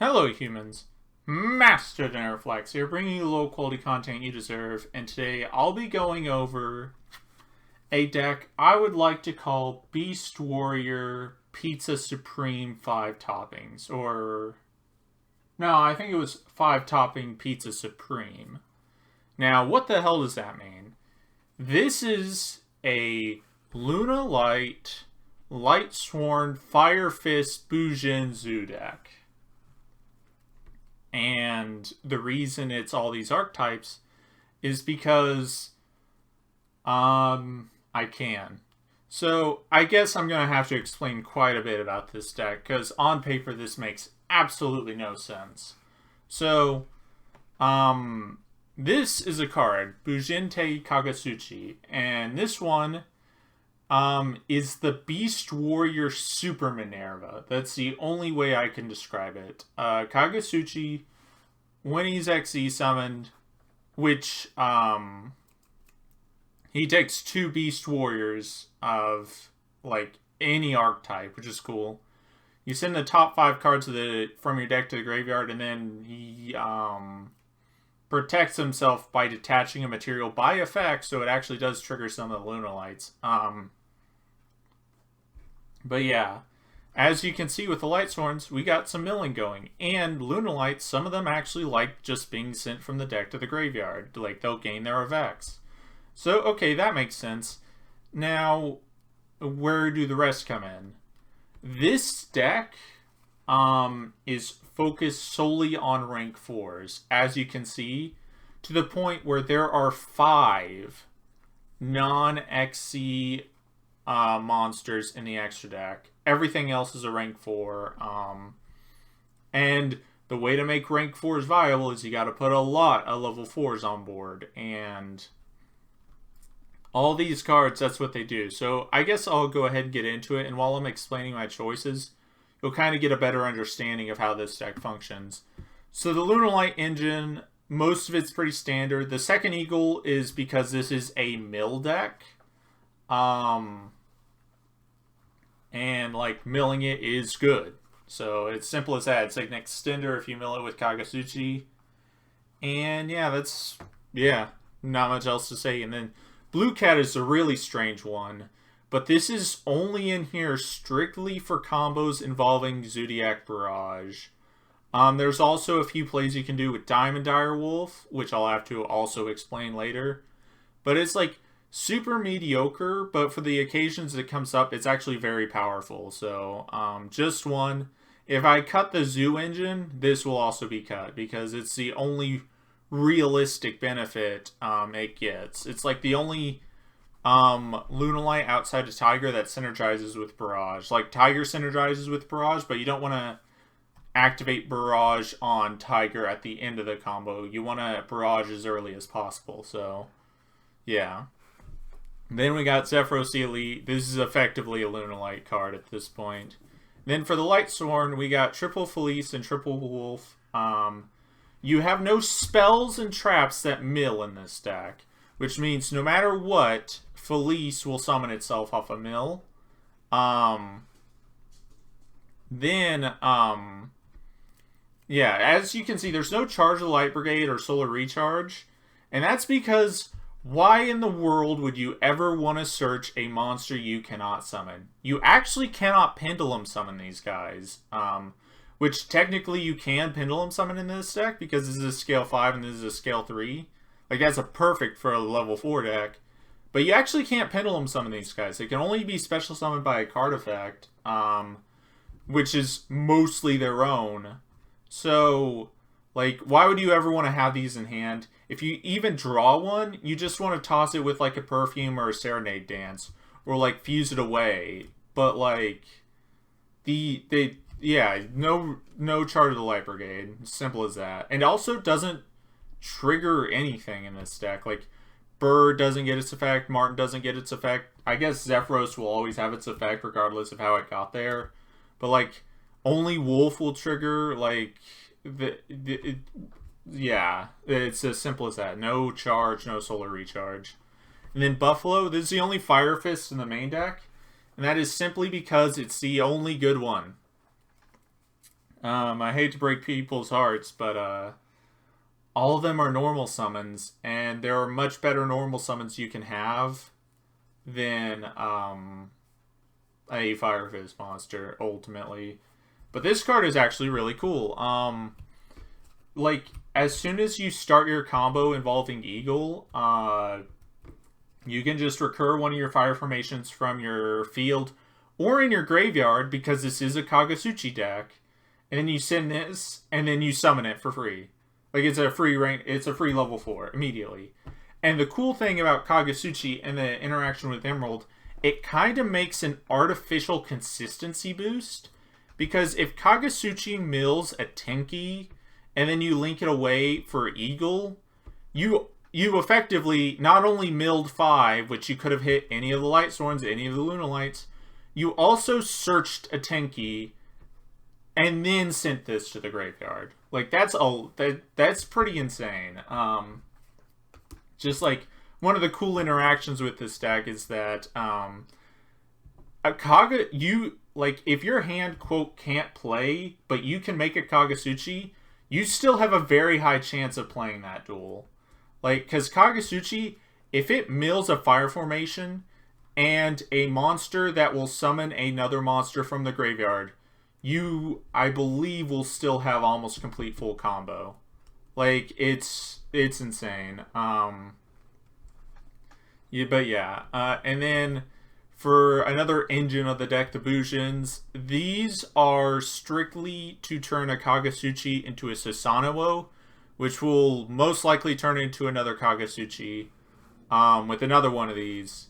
Hello humans, Master DinnerFlax here, bringing you the low quality content you deserve, and today I'll be going over a deck I would like to call Beast Warrior Pizza Supreme 5 toppings, or no, I think it was 5 topping Pizza Supreme. Now, what the hell does that mean? This is a Lunalight, Lightsworn, Fire Fist, Bujin, Zoodiac. And the reason it's all these archetypes is because I can. So I guess I'm going to have to explain quite a bit about this deck, because on paper this makes absolutely no sense. So this is a card, Bujin Kagasuchi, and this one is the Beast Warrior Super Minerva. That's the only way I can describe it. Kagasuchi, when he's XE summoned, which he takes 2 Beast Warriors of like any archetype, which is cool. You send the top 5 cards from your deck to the graveyard, and then he protects himself by detaching a material by effect, so it actually does trigger some of the Lunalights. But yeah, as you can see with the Lightsworns, we got some milling going. And Lunalights, some of them actually like just being sent from the deck to the graveyard. Like, they'll gain their effects. So, okay, that makes sense. Now, where do the rest come in? This deck is focused solely on rank 4s, as you can see, to the point where there are 5 non-XC monsters in the extra deck. Everything else is a rank 4. And the way to make rank 4s viable is you got to put a lot of level 4s on board. And all these cards, that's what they do. So I guess I'll go ahead and get into it. And while I'm explaining my choices, you'll kind of get a better understanding of how this deck functions. So the Lunalight engine, most of it's pretty standard. The second eagle is because this is a mill deck. And like milling it is good. So it's simple as that. It's like an extender if you mill it with Kagasuchi. And yeah, not much else to say. And then Blue Cat is a really strange one. But this is only in here strictly for combos involving Zoodiac Barrage. There's also a few plays you can do with Diamond Direwolf, which I'll have to also explain later. But it's like super mediocre, but for the occasions it comes up, it's actually very powerful. So, just one. If I cut the Zoo engine, this will also be cut, because it's the only realistic benefit it gets. It's like the only Lunalight outside of Tiger that synergizes with Barrage. Like, Tiger synergizes with Barrage, but you don't want to activate Barrage on Tiger at the end of the combo. You want to Barrage as early as possible, so yeah. Then we got Zephyros the Elite. This is effectively a Lunalight card at this point. Then for the Lightsworn, we got Triple Felice and Triple Wolf. You have no spells and traps that mill in this deck, which means no matter what, Felice will summon itself off a mill. Yeah, as you can see, there's no Charge of the Light Brigade or Solar Recharge, and that's because why in the world would you ever want to search a monster you cannot summon? You actually cannot Pendulum summon these guys. Which technically you can Pendulum summon in this deck, because this is a scale 5 and this is a scale 3. Like, that's a perfect for a level 4 deck. But you actually can't Pendulum summon these guys. They can only be special summoned by a card effect, which is mostly their own. So, like, why would you ever want to have these in hand? If you even draw one, you just want to toss it with, like, a Perfume or a Serenade Dance. Or, like, fuse it away. But, like, yeah, no Charge of the Light Brigade. Simple as that. And also doesn't trigger anything in this deck. Like, Bird doesn't get its effect. Martin doesn't get its effect. I guess Zephyros will always have its effect regardless of how it got there. But, like, only Wolf will trigger, like, yeah, it's as simple as that. No charge, no Solar Recharge. And then Buffalo, this is the only Fire Fist in the main deck. And that is simply because it's the only good one. I hate to break people's hearts, but all of them are normal summons, and there are much better normal summons you can have than a Fire Fist monster, ultimately. But this card is actually really cool. Like, as soon as you start your combo involving Eagle, you can just recur one of your fire formations from your field or in your graveyard, because this is a Kagasuchi deck. And then you send this, and then you summon it for free. Like, it's a free rank, it's a free level 4 immediately. And the cool thing about Kagasuchi and the interaction with Emerald, it kind of makes an artificial consistency boost. Because if Kagasuchi mills a Tenki, and then you link it away for Eagle, you effectively not only milled 5, which you could have hit any of the Lightsworns, any of the Lunalights, you also searched a Tenki, and then sent this to the graveyard. Like, that's pretty insane. Just like, one of the cool interactions with this deck is that if your hand, quote, can't play, but you can make a Kagasuchi, you still have a very high chance of playing that duel. Like, because Kagasuchi, if it mills a fire formation and a monster that will summon another monster from the graveyard, you, I believe, will still have almost complete full combo. Like, it's insane. And then for another engine of the deck, the Bujins, these are strictly to turn a Kagasuchi into a Susanoo, which will most likely turn into another Kagasuchi with another one of these.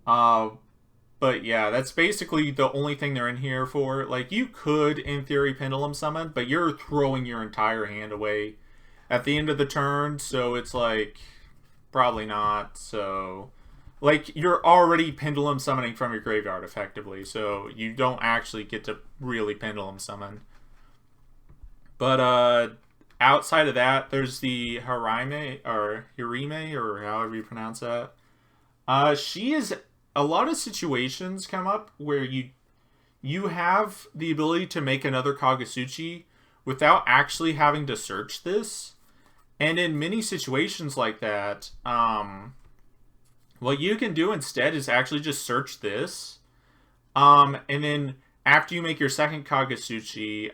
But yeah, that's basically the only thing they're in here for. Like, you could, in theory, Pendulum Summon, but you're throwing your entire hand away at the end of the turn, so it's like, probably not. So, like, you're already Pendulum Summoning from your graveyard, effectively, so you don't actually get to really Pendulum Summon. But, outside of that, there's the Hirime, or however you pronounce that. She is... A lot of situations come up where you have the ability to make another Kagasuchi without actually having to search this. And in many situations like that, what you can do instead is actually just search this. And then after you make your second Kagasuchi,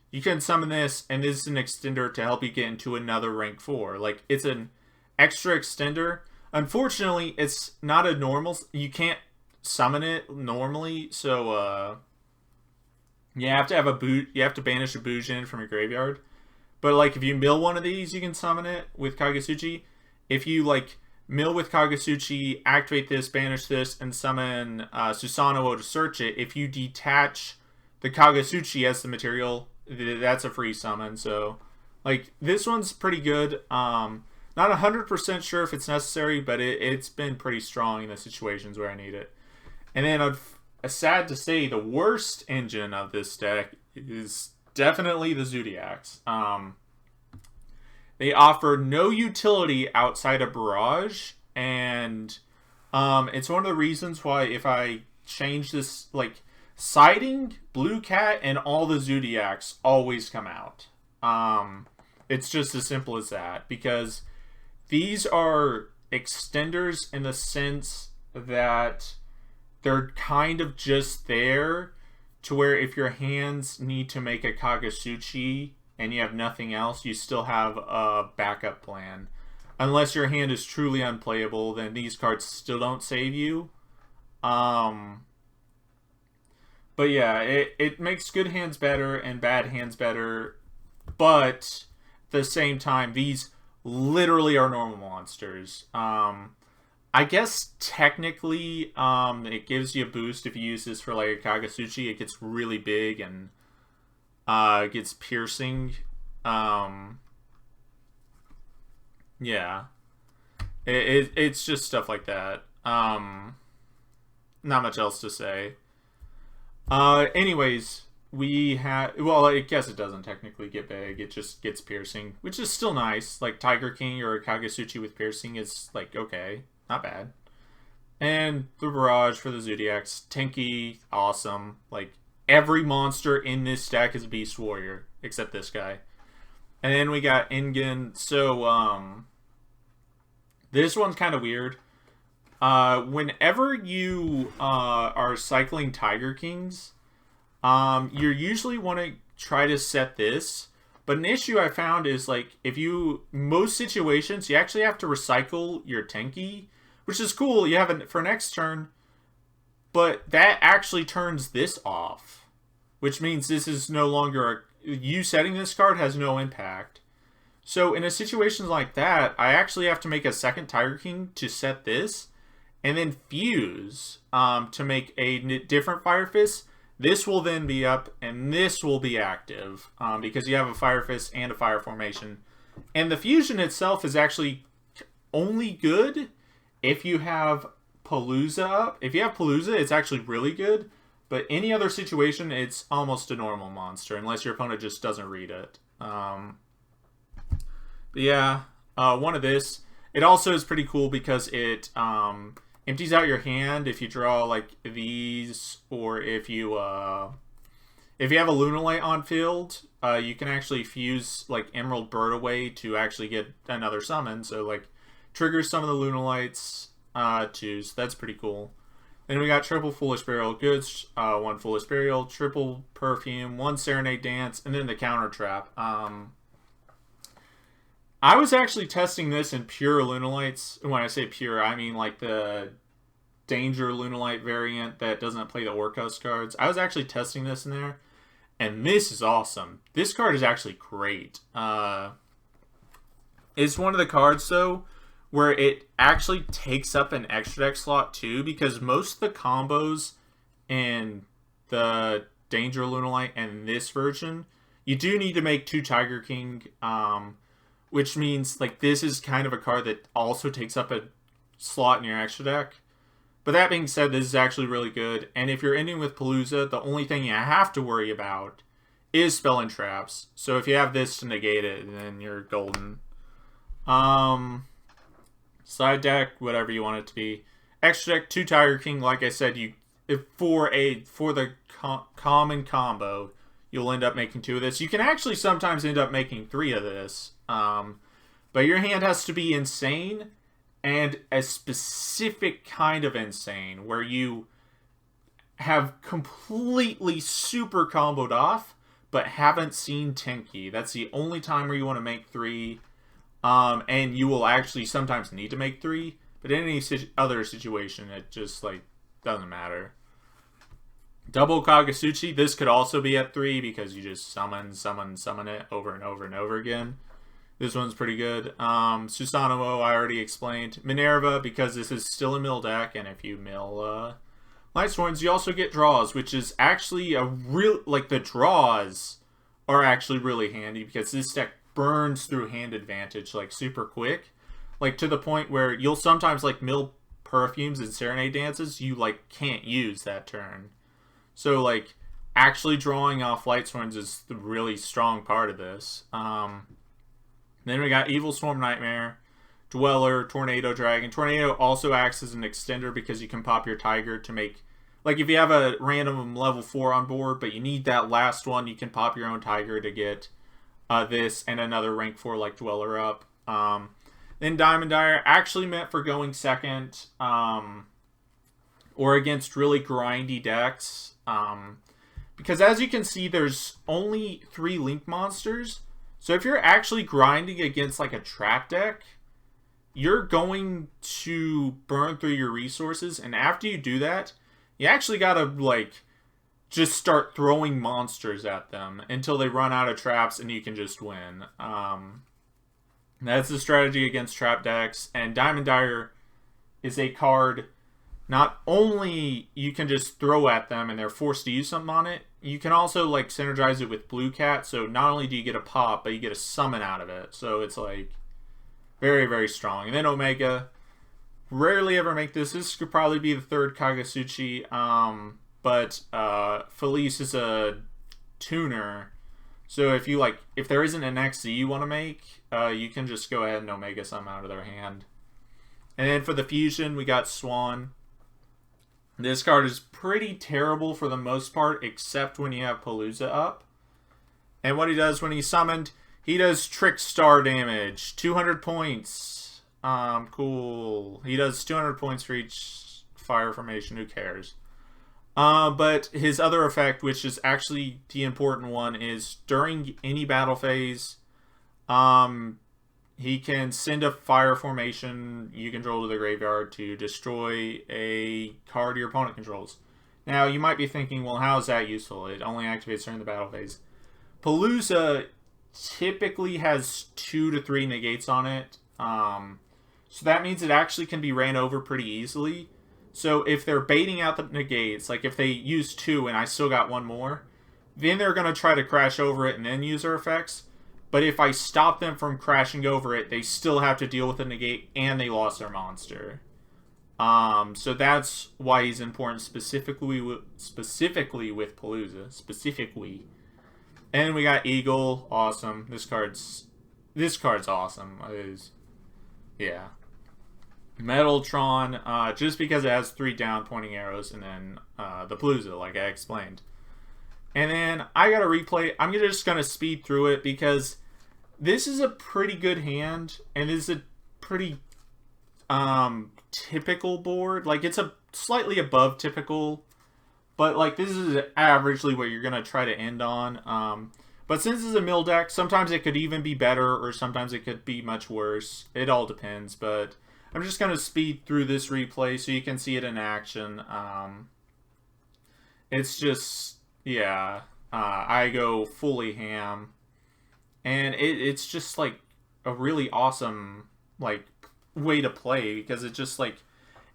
you can summon this, and this is an extender to help you get into another rank 4. Like, it's an extra extender. Unfortunately, it's not a normal... You can't summon it normally, so you have to have you have to banish a Bujin from your graveyard. But like, if you mill one of these, you can summon it with Kagasuchi. If you like mill with Kagasuchi, activate this, banish this, and summon Susanoo to search it, if you detach the Kagasuchi as the material, that's a free summon. So like, this one's pretty good. Not 100% sure if it's necessary, but it's been pretty strong in the situations where I need it. And then, sad to say, the worst engine of this deck is definitely the Zoodiacs. They offer no utility outside of Barrage, and it's one of the reasons why if I change this, like, Siding, Blue Cat, and all the Zoodiacs always come out. It's just as simple as that, because these are extenders in the sense that they're kind of just there to where if your hands need to make a Kagasuchi and you have nothing else, you still have a backup plan. Unless your hand is truly unplayable, then these cards still don't save you. But yeah, it makes good hands better and bad hands better. But at the same time, these literally are normal monsters. I guess technically it gives you a boost if you use this for like a Kagasuchi. It gets really big and it gets piercing. Yeah. It's just stuff like that. Not much else to say. Anyways, we have... Well, I guess it doesn't technically get big. It just gets piercing, which is still nice. Like, Tiger King or a Kagasuchi with piercing is, like, okay. Not bad. And the Barrage for the Zoodiacs. Tenki, awesome. Like, every monster in this deck is a Beast Warrior, except this guy. And then we got Ingen. So, this one's kind of weird. Whenever you are cycling Tiger Kings, you usually want to try to set this. But an issue I found is, like, most situations, you actually have to recycle your Tenki, which is cool. You have it for next turn, but that actually turns this off, which means this is no longer, you setting this card has no impact. So in a situation like that, I actually have to make a second Tiger King to set this, and then fuse to make a different Fire Fist. This will then be up, and this will be active, because you have a Fire Fist and a Fire Formation. And the fusion itself is actually only good if you have Palooza up. If you have Palooza, it's actually really good, but any other situation, it's almost a normal monster, unless your opponent just doesn't read it. But yeah, one of this. It also is pretty cool because it empties out your hand if you draw like these, or if you have a Lunalight on field, you can actually fuse like Emerald Bird away to actually get another summon. So like triggers some of the Lunalights too. So that's pretty cool. Then we got triple Foolish Burial Goods, one Foolish Burial, triple Perfume, one Serenade Dance, and then the Counter Trap. I was actually testing this in pure Lunalights. When I say pure, I mean like the Danger Lunalight variant that doesn't play the Orcust cards. I was actually testing this in there, and this is awesome. This card is actually great. It's one of the cards, though, where it actually takes up an extra deck slot, too, because most of the combos in the Danger Lunalight and this version, you do need to make 2 Tiger King, which means like this is kind of a card that also takes up a slot in your extra deck. But that being said, this is actually really good. And if you're ending with Palooza, the only thing you have to worry about is Spell and Traps. So if you have this to negate it, then you're golden. Side deck, whatever you want it to be. Extra deck, 2 Tiger King. Like I said, for the common combo, you'll end up making 2 of this. You can actually sometimes end up making 3 of this. But your hand has to be insane, and a specific kind of insane, where you have completely super comboed off, but haven't seen Tenki. That's the only time where you want to make 3. And you will actually sometimes need to make 3, but in any other situation, it just like doesn't matter. Double Kagasuchi, this could also be at 3 because you just summon it over and over and over again. This one's pretty good. Susanoo, I already explained. Minerva, because this is still a mill deck, and if you mill Lightsworns, you also get draws, which is actually a real, like, the draws are actually really handy because this deck burns through hand advantage, like, super quick. Like, to the point where you'll sometimes, like, mill Perfumes and Serenade Dances, you, like, can't use that turn. So, like, actually drawing off Lightsworns is the really strong part of this. Then we got Evil Swarm Nightmare, Dweller, Tornado Dragon. Tornado also acts as an extender because you can pop your Tiger to make... Like, if you have a random level 4 on board, but you need that last one, you can pop your own Tiger to get this and another rank 4 like Dweller up. Then Diamond Dire, actually meant for going second, or against really grindy decks. Because as you can see, there's only 3 Link monsters. So if you're actually grinding against like a trap deck, you're going to burn through your resources. And after you do that, you actually gotta like just start throwing monsters at them until they run out of traps and you can just win. That's the strategy against trap decks. And Diamond Dire is a card not only you can just throw at them and they're forced to use something on it, you can also like synergize it with Blue Cat. So not only do you get a pop, but you get a summon out of it. So it's like very, very strong. And then Omega, rarely ever make this. This could probably be the 3rd Kagasuchi. But Felice is a tuner. So if you like, if there isn't an XZ you want to make, you can just go ahead and Omega some out of their hand. And then for the fusion, we got Swan. This card is pretty terrible for the most part, except when you have Palooza up. And what he does when he's summoned, he does Trick Star damage. 200 points. Cool. He does 200 points for each fire formation. Who cares? But his other effect, which is actually the important one, is during any battle phase, he can send a fire formation you control to the graveyard to destroy a card your opponent controls. Now, you might be thinking, well, how is that useful? It only activates during the battle phase. Palooza typically has 2 to 3 negates on it. So that means it actually can be ran over pretty easily. So if they're baiting out the negates, like if they use 2 and I still got 1 more, then they're going to try to crash over it and then use their effects. But if I stop them from crashing over it, they still have to deal with the negate and they lost their monster. So that's why he's important specifically with Palooza. Specifically. And we got Eagle. Awesome. This card's awesome. Yeah. Metaltron, just because it has 3 down pointing arrows, and then the Palooza, like I explained. And then I got a replay. I'm just going to speed through it because this is a pretty good hand, and it's a pretty typical board. Like, it's a slightly above typical, but like this is averagely what you're going to try to end on. But since it's a mill deck, sometimes it could even be better, or sometimes it could be much worse. It all depends, but I'm just going to speed through this replay so you can see it in action. It's just, yeah, I go fully ham. And it's just, like, a really awesome, like, way to play. Because it's just, like,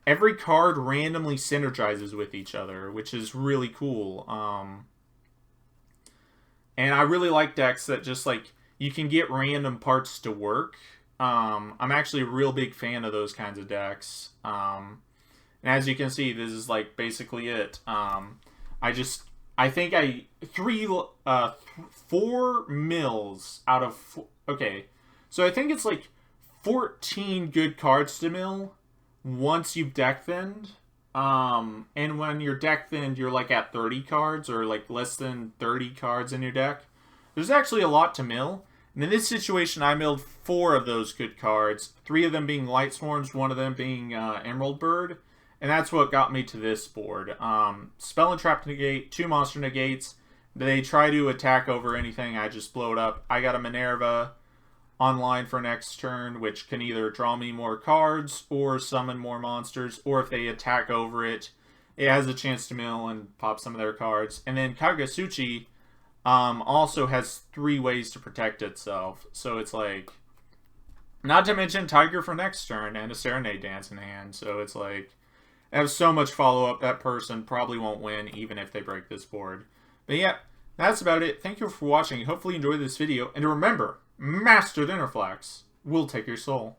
every card randomly synergizes with each other, which is really cool. And I really like decks that just, like, you can get random parts to work. I'm actually a real big fan of those kinds of decks. And as you can see, this is like basically it. I think 4 mills out of, okay. So I think it's like 14 good cards to mill once you've deck thinned. And when you're deck thinned, you're like at 30 cards or like less than 30 cards in your deck. There's actually a lot to mill. And in this situation, I milled 4 of those good cards, 3 of them being Lightsworns, 1 of them being Emerald Bird, and that's what got me to this board. Spell and Trap negate, 2 monster negates. They try to attack over anything, I just blow it up. I got a Minerva online for next turn, which can either draw me more cards or summon more monsters, or if they attack over it, it has a chance to mill and pop some of their cards. And then Kagasuchi also has 3 ways to protect itself. So it's like, not to mention Tiger for next turn and a Serenade Dance in hand. So it's like, I have so much follow-up, that person probably won't win even if they break this board. But yeah, that's about it. Thank you for watching. Hopefully you enjoyed this video. And remember, Master DinnerFlax will take your soul.